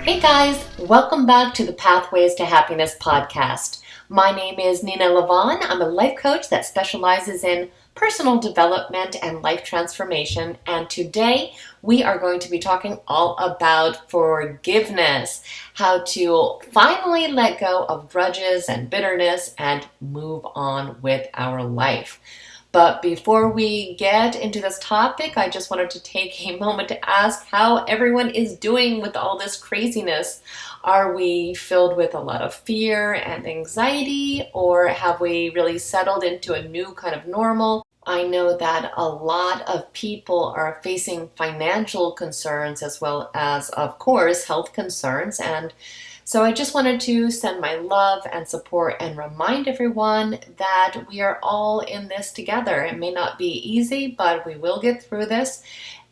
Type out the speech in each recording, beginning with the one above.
Hey guys, welcome back to the Pathways to Happiness podcast. My name is Nena Lavonne. I'm a life coach that specializes in personal development and life transformation. And today we are going to be talking all about forgiveness, how to finally let go of grudges and bitterness and move on with our life. But before we get into this topic, I just wanted to take a moment to ask how everyone is doing with all this craziness. Are we filled with a lot of fear and anxiety, or have we really settled into a new kind of normal? I know that a lot of people are facing financial concerns as well as, of course, health concerns. And so I just wanted to send my love and support and remind everyone that we are all in this together. It may not be easy, but we will get through this.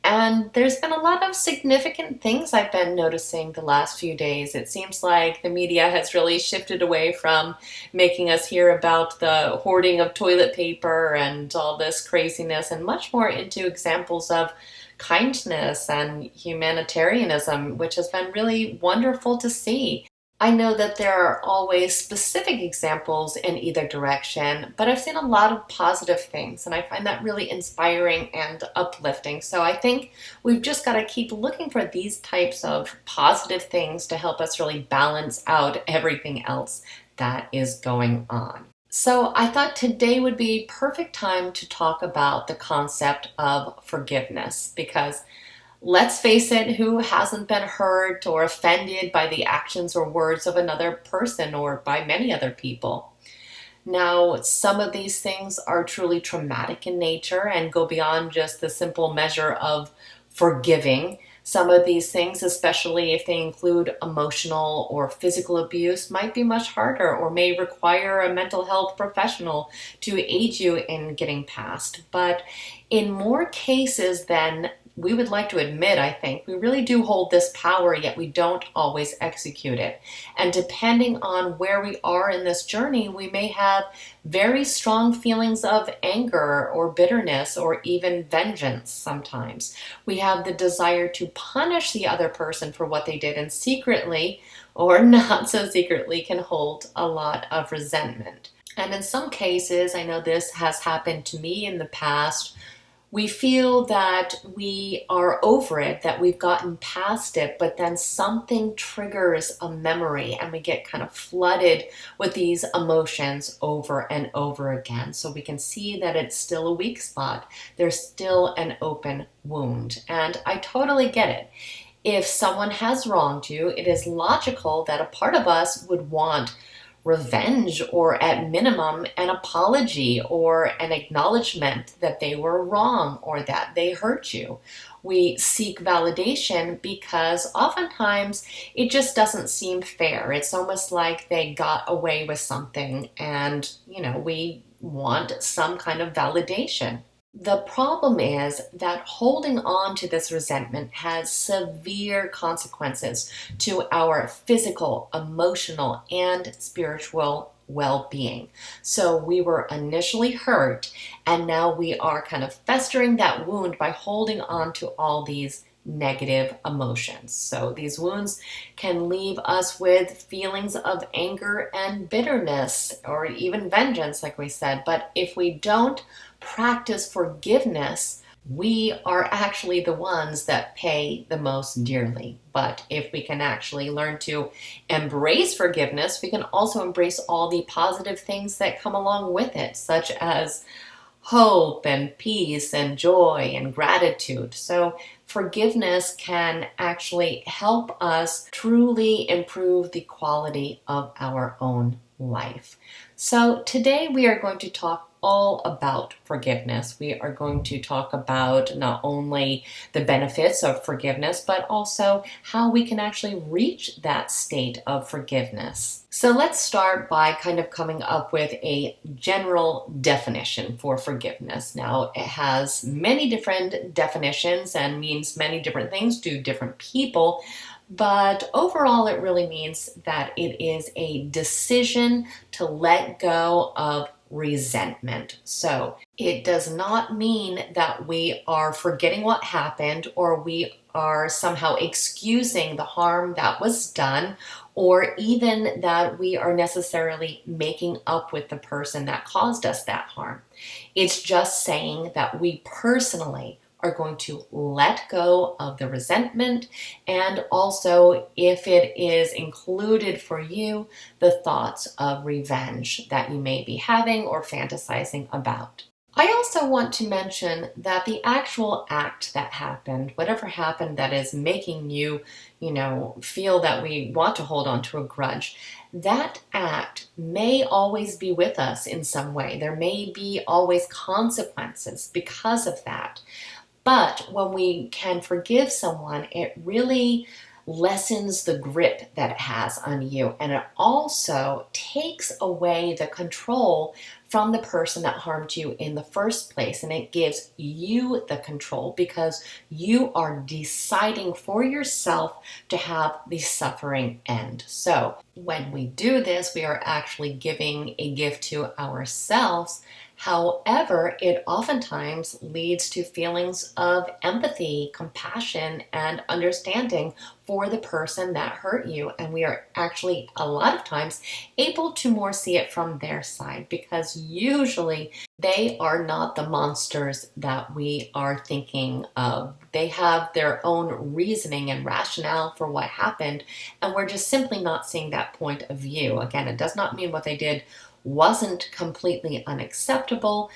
And there's been a lot of significant things I've been noticing the last few days. It seems like the media has really shifted away from making us hear about the hoarding of toilet paper and all this craziness and much more into examples of kindness and humanitarianism, which has been really wonderful to see. I know that there are always specific examples in either direction, but I've seen a lot of positive things, and I find that really inspiring and uplifting. So I think we've just got to keep looking for these types of positive things to help us really balance out everything else that is going on. So I thought today would be a perfect time to talk about the concept of forgiveness, because let's face it, who hasn't been hurt or offended by the actions or words of another person or by many other people? Now, some of these things are truly traumatic in nature and go beyond just the simple measure of forgiving. Some of these things, especially if they include emotional or physical abuse, might be much harder or may require a mental health professional to aid you in getting past. But in more cases than we would like to admit, I think, we really do hold this power, yet we don't always execute it. And depending on where we are in this journey, we may have very strong feelings of anger or bitterness or even vengeance sometimes. We have the desire to punish the other person for what they did, and secretly, or not so secretly, can hold a lot of resentment. And in some cases, I know this has happened to me in the past, we feel that we are over it, that we've gotten past it, but then something triggers a memory and we get kind of flooded with these emotions over and over again. So we can see that it's still a weak spot. There's still an open wound. And I totally get it. If someone has wronged you, it is logical that a part of us would want revenge, or at minimum an apology or an acknowledgement that they were wrong or that they hurt you. We seek validation because oftentimes it just doesn't seem fair. It's almost like they got away with something and, we want some kind of validation. The problem is that holding on to this resentment has severe consequences to our physical, emotional, and spiritual well-being. So we were initially hurt, and now we are kind of festering that wound by holding on to all these negative emotions. So these wounds can leave us with feelings of anger and bitterness, or even vengeance, like we said. But if we don't practice forgiveness, we are actually the ones that pay the most dearly. But if we can actually learn to embrace forgiveness, we can also embrace all the positive things that come along with it, such as hope and peace and joy and gratitude. So forgiveness can actually help us truly improve the quality of our own life. So today we are going to talk all about forgiveness. We are going to talk about not only the benefits of forgiveness, but also how we can actually reach that state of forgiveness. So let's start by kind of coming up with a general definition for forgiveness. Now, it has many different definitions and means many different things to different people, but overall it really means that it is a decision to let go of resentment. So it does not mean that we are forgetting what happened or we are somehow excusing the harm that was done, or even that we are necessarily making up with the person that caused us that harm. It's just saying that we personally are going to let go of the resentment, and also, if it is included for you, the thoughts of revenge that you may be having or fantasizing about. I also want to mention that the actual act that happened, whatever happened that is making you, feel that we want to hold on to a grudge, that act may always be with us in some way. There may be always consequences because of that. But when we can forgive someone, it really lessens the grip that it has on you. And it also takes away the control from the person that harmed you in the first place. And it gives you the control because you are deciding for yourself to have the suffering end. So when we do this, we are actually giving a gift to ourselves. However, it oftentimes leads to feelings of empathy, compassion, and understanding for the person that hurt you. And we are actually, a lot of times, able to more see it from their side because usually they are not the monsters that we are thinking of. They have their own reasoning and rationale for what happened, and we're just simply not seeing that point of view. Again, it does not mean what they did wasn't completely unacceptable,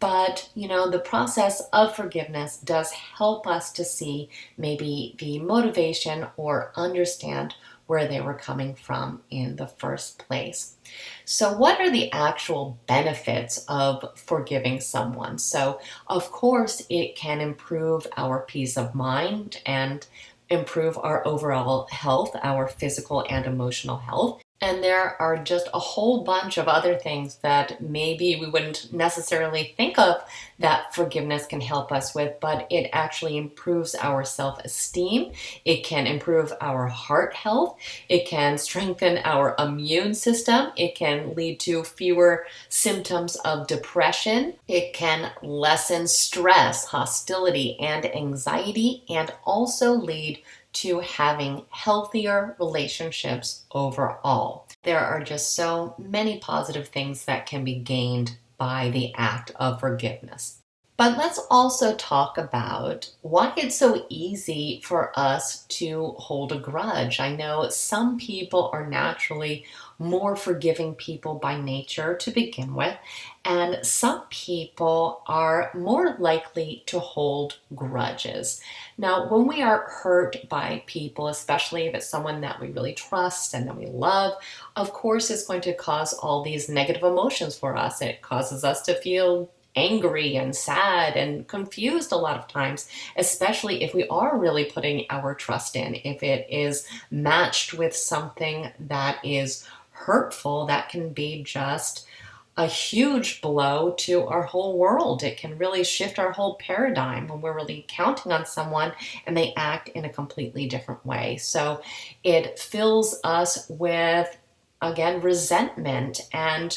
but the process of forgiveness does help us to see maybe the motivation or understand where they were coming from in the first place. So what are the actual benefits of forgiving someone? So of course it can improve our peace of mind and improve our overall health, our physical and emotional health. And there are just a whole bunch of other things that maybe we wouldn't necessarily think of that forgiveness can help us with, but it actually improves our self-esteem. It can improve our heart health. It can strengthen our immune system. It can lead to fewer symptoms of depression. It can lessen stress, hostility, and anxiety, and also lead to having healthier relationships overall. There are just so many positive things that can be gained by the act of forgiveness. But let's also talk about why it's so easy for us to hold a grudge. I know some people are naturally more forgiving people by nature to begin with, and some people are more likely to hold grudges. Now, when we are hurt by people, especially if it's someone that we really trust and that we love, of course it's going to cause all these negative emotions for us. It causes us to feel angry and sad and confused a lot of times, especially if we are really putting our trust in. If it is matched with something that is hurtful, that can be just a huge blow to our whole world. It can really shift our whole paradigm when we're really counting on someone and they act in a completely different way. So it fills us with, again, resentment, and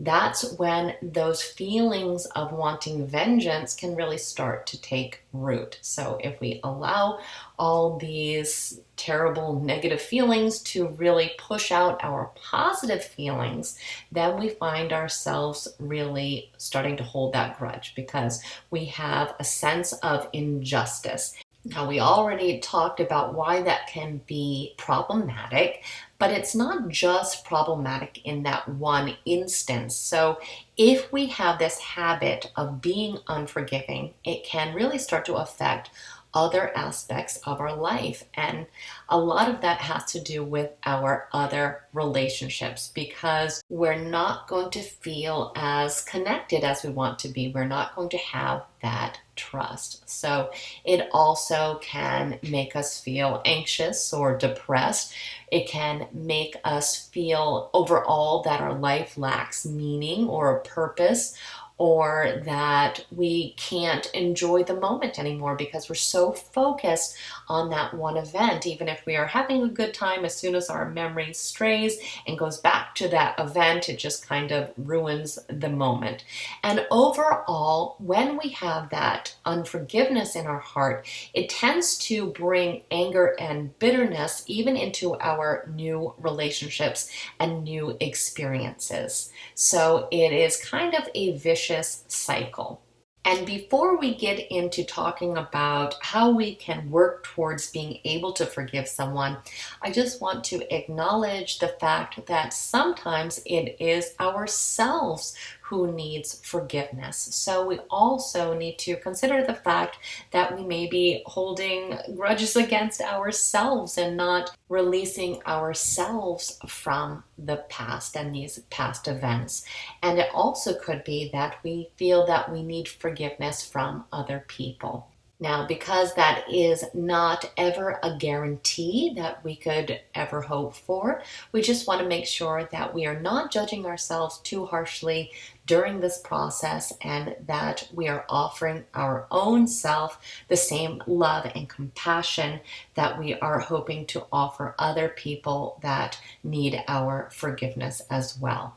that's when those feelings of wanting vengeance can really start to take root. So if we allow all these terrible negative feelings to really push out our positive feelings, then we find ourselves really starting to hold that grudge because we have a sense of injustice. Now, we already talked about why that can be problematic, but it's not just problematic in that one instance. So if we have this habit of being unforgiving, it can really start to affect other aspects of our life. And a lot of that has to do with our other relationships because we're not going to feel as connected as we want to be. We're not going to have that trust. So it also can make us feel anxious or depressed. It can make us feel overall that our life lacks meaning or a purpose, or that we can't enjoy the moment anymore because we're so focused on that one event. Even if we are having a good time, as soon as our memory strays and goes back to that event, it just kind of ruins the moment. And overall, when we have that unforgiveness in our heart, it tends to bring anger and bitterness even into our new relationships and new experiences. So it is kind of a vicious cycle. And before we get into talking about how we can work towards being able to forgive someone, I just want to acknowledge the fact that sometimes it is ourselves who needs forgiveness. So we also need to consider the fact that we may be holding grudges against ourselves and not releasing ourselves from the past and these past events. And it also could be that we feel that we need forgiveness from other people. Now, because that is not ever a guarantee that we could ever hope for, we just want to make sure that we are not judging ourselves too harshly during this process and that we are offering our own self the same love and compassion that we are hoping to offer other people that need our forgiveness as well.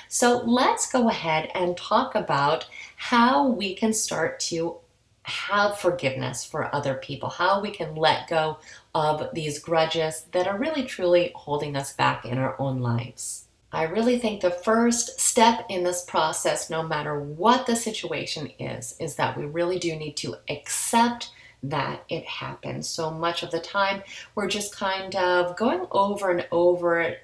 So let's go ahead and talk about how we can start to have forgiveness for other people, how we can let go of these grudges that are really truly holding us back in our own lives. I really think the first step in this process, no matter what the situation is that we really do need to accept that it happened. So much of the time, we're just kind of going over and over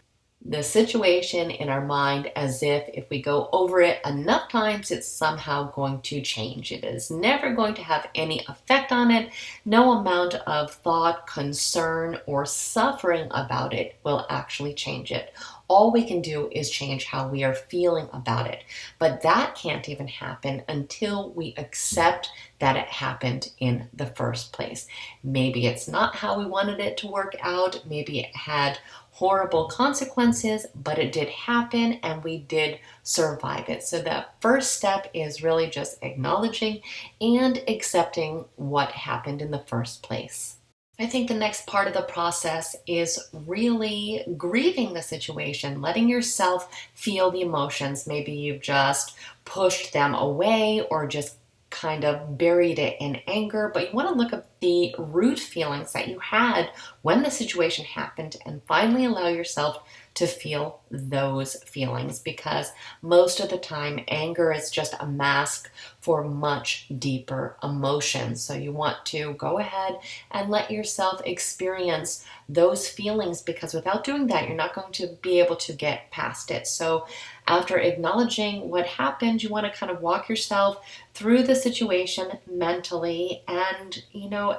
the situation in our mind as if we go over it enough times, it's somehow going to change. It is never going to have any effect on it. No amount of thought, concern, or suffering about it will actually change it. All we can do is change how we are feeling about it. But that can't even happen until we accept that it happened in the first place. Maybe it's not how we wanted it to work out. Maybe it had horrible consequences, but it did happen and we did survive it. So the first step is really just acknowledging and accepting what happened in the first place. I think the next part of the process is really grieving the situation, letting yourself feel the emotions. Maybe you've just pushed them away or just kind of buried it in anger, but you want to look at the root feelings that you had when the situation happened and finally allow yourself to feel those feelings, because most of the time anger is just a mask for much deeper emotions. So you want to go ahead and let yourself experience those feelings, because without doing that, you're not going to be able to get past it. So after acknowledging what happened, you want to kind of walk yourself through the situation mentally and,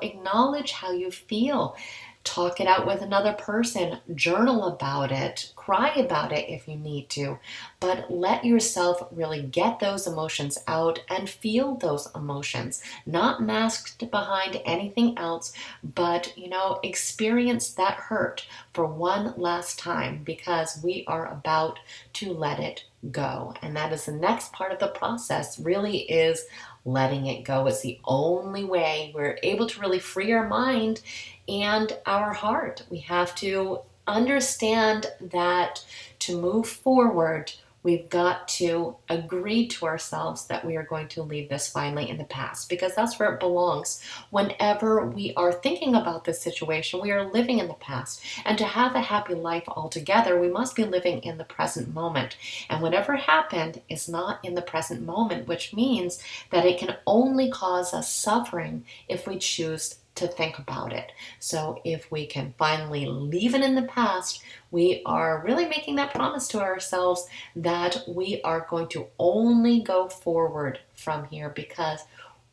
acknowledge how you feel. Talk it out with another person, journal about it, cry about it if you need to, but let yourself really get those emotions out and feel those emotions, not masked behind anything else, but, experience that hurt for one last time, because we are about to let it go. And that is the next part of the process, really is letting it go. It's the only way we're able to really free our mind and our heart. We have to understand that to move forward, we've got to agree to ourselves that we are going to leave this finally in the past, because that's where it belongs. Whenever we are thinking about this situation, we are living in the past. And to have a happy life altogether, we must be living in the present moment. And whatever happened is not in the present moment, which means that it can only cause us suffering if we choose to think about it. So if we can finally leave it in the past, we are really making that promise to ourselves that we are going to only go forward from here, because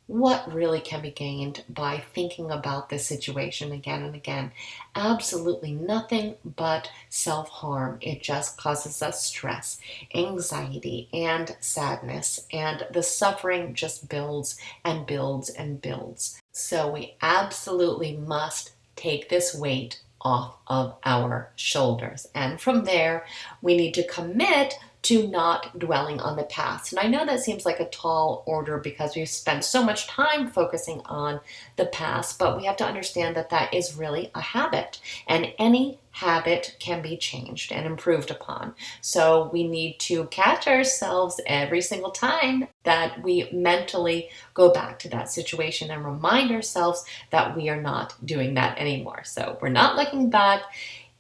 what really can be gained by thinking about this situation again and again? Absolutely nothing but self-harm. It just causes us stress, anxiety, and sadness, and the suffering just builds and builds and builds. So we absolutely must take this weight off of our shoulders. And from there, we need to commit to not dwelling on the past. And I know that seems like a tall order because we've spent so much time focusing on the past, but we have to understand that that is really a habit, and any habit can be changed and improved upon. So we need to catch ourselves every single time that we mentally go back to that situation and remind ourselves that we are not doing that anymore. So we're not looking back,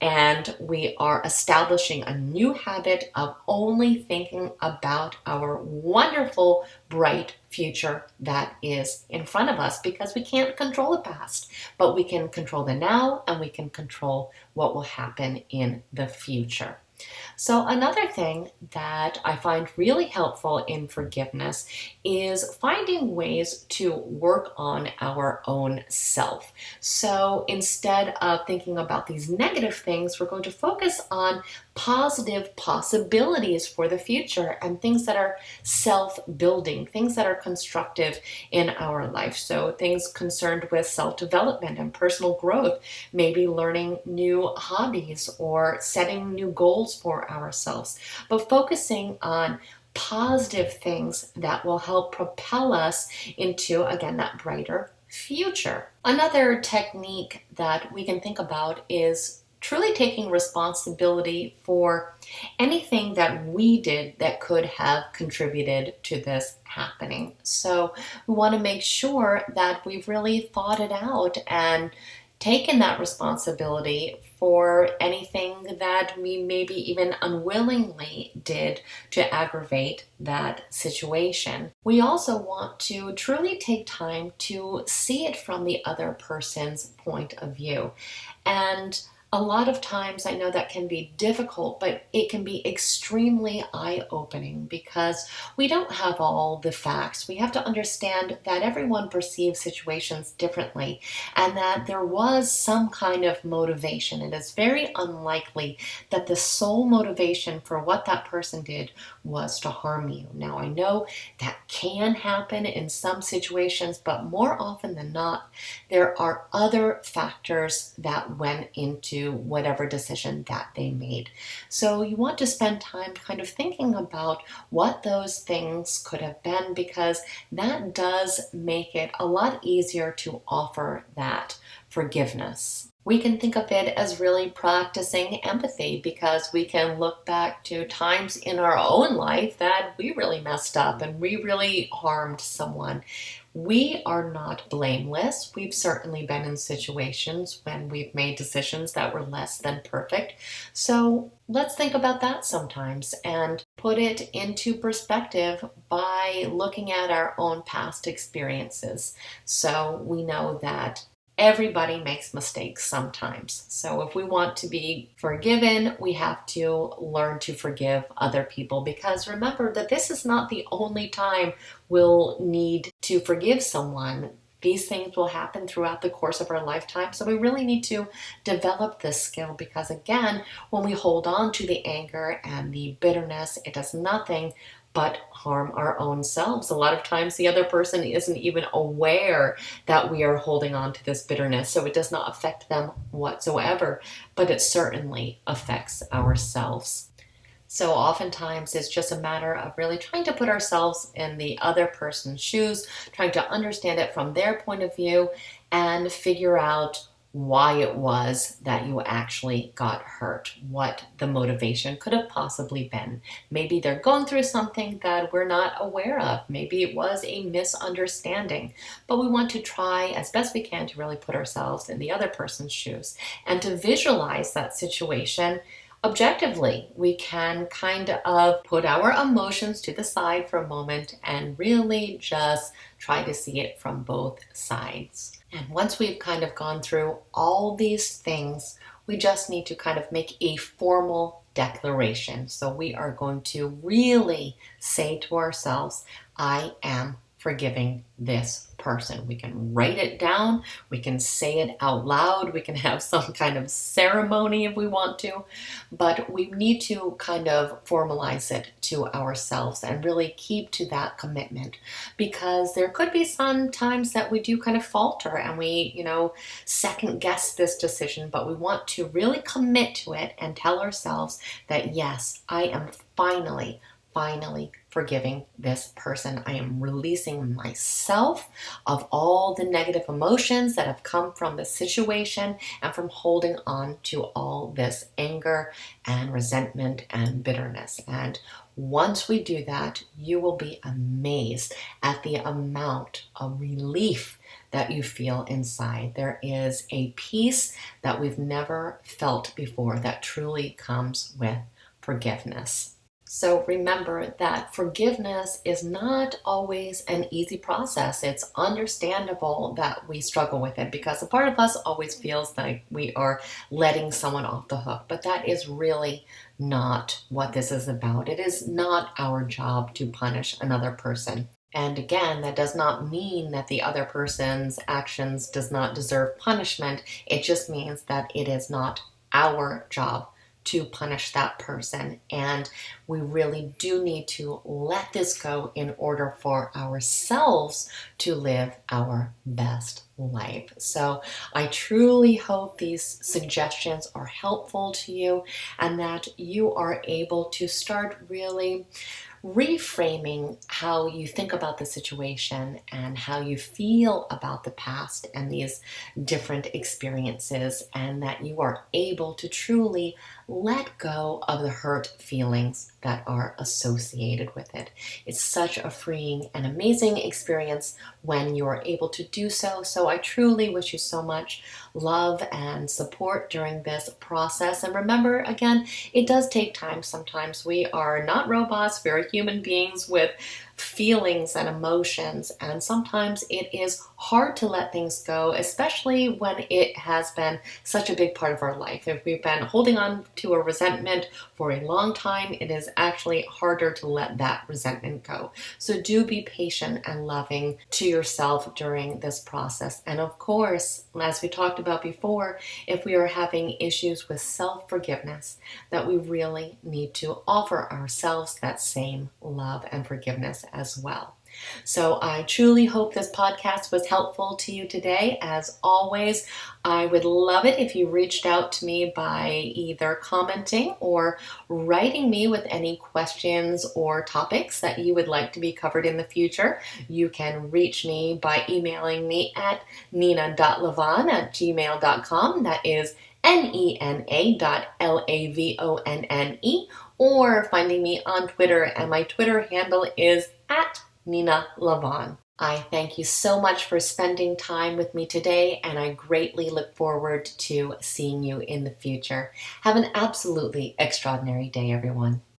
and we are establishing a new habit of only thinking about our wonderful, bright future that is in front of us, because we can't control the past, but we can control the now, and we can control what will happen in the future. So, another thing that I find really helpful in forgiveness is finding ways to work on our own self. So, instead of thinking about these negative things, we're going to focus on positive possibilities for the future and things that are self building, things that are constructive in our life. So, things concerned with self development and personal growth, maybe learning new hobbies or setting new goals for ourselves, but focusing on positive things that will help propel us into, again, that brighter future. Another technique that we can think about is truly taking responsibility for anything that we did that could have contributed to this happening. So we want to make sure that we've really thought it out and taken that responsibility for anything that we maybe even unwillingly did to aggravate that situation. We also want to truly take time to see it from the other person's point of view. And a lot of times I know that can be difficult, but it can be extremely eye-opening because we don't have all the facts. We have to understand that everyone perceives situations differently and that there was some kind of motivation. It is very unlikely that the sole motivation for what that person did was to harm you. Now, I know that can happen in some situations, but more often than not, there are other factors that went into whatever decision that they made. So you want to spend time kind of thinking about what those things could have been, because that does make it a lot easier to offer that forgiveness. We can think of it as really practicing empathy, because we can look back to times in our own life that we really messed up and we really harmed someone. We are not blameless. We've certainly been in situations when we've made decisions that were less than perfect. So let's think about that sometimes and put it into perspective by looking at our own past experiences. So we know that everybody makes mistakes sometimes. So if we want to be forgiven, we have to learn to forgive other people, because remember that this is not the only time we'll need to forgive someone. These things will happen throughout the course of our lifetime. So we really need to develop this skill, because again, when we hold on to the anger and the bitterness, it does nothing but harm our own selves. A lot of times the other person isn't even aware that we are holding on to this bitterness, so it does not affect them whatsoever, but it certainly affects ourselves. So oftentimes it's just a matter of really trying to put ourselves in the other person's shoes, trying to understand it from their point of view and figure out why it was that you actually got hurt, what the motivation could have possibly been. Maybe they're going through something that we're not aware of. Maybe it was a misunderstanding, but we want to try as best we can to really put ourselves in the other person's shoes and to visualize that situation objectively. We can kind of put our emotions to the side for a moment and really just try to see it from both sides. And once we've kind of gone through all these things, we just need to kind of make a formal declaration. So we are going to really say to ourselves, I am forgiving this person. We can write it down, we can say it out loud, we can have some kind of ceremony if we want to, but we need to kind of formalize it to ourselves and really keep to that commitment, because there could be some times that we do kind of falter and we, second guess this decision, but we want to really commit to it and tell ourselves that yes, I am finally forgiving this person. I am releasing myself of all the negative emotions that have come from the situation and from holding on to all this anger and resentment and bitterness. And once we do that, you will be amazed at the amount of relief that you feel inside. There is a peace that we've never felt before that truly comes with forgiveness. So remember that forgiveness is not always an easy process. It's understandable that we struggle with it because a part of us always feels like we are letting someone off the hook. But that is really not what this is about. It is not our job to punish another person. And again, that does not mean that the other person's actions does not deserve punishment. It just means that it is not our job to punish that person. And we really do need to let this go in order for ourselves to live our best life. So I truly hope these suggestions are helpful to you and that you are able to start really reframing how you think about the situation and how you feel about the past and these different experiences, and that you are able to truly let go of the hurt feelings that are associated with it. It's such a freeing and amazing experience when you're able to do so. So I truly wish you so much love and support during this process. And remember, again, it does take time. Sometimes we are not robots, we're human beings with feelings and emotions, and sometimes it is hard to let things go, especially when it has been such a big part of our life. If we've been holding on to a resentment for a long time, it is actually harder to let that resentment go. So do be patient and loving to yourself during this process. And of course, as we talked about before, if we are having issues with self-forgiveness, that we really need to offer ourselves that same love and forgiveness as well. So I truly hope this podcast was helpful to you today. As always, I would love it if you reached out to me by either commenting or writing me with any questions or topics that you would like to be covered in the future. You can reach me by emailing me at nena.lavonne@gmail.com. That is nena.lavonne, or finding me on Twitter, and my Twitter handle is at Nena Lavonne. I thank you so much for spending time with me today, and I greatly look forward to seeing you in the future. Have an absolutely extraordinary day, everyone.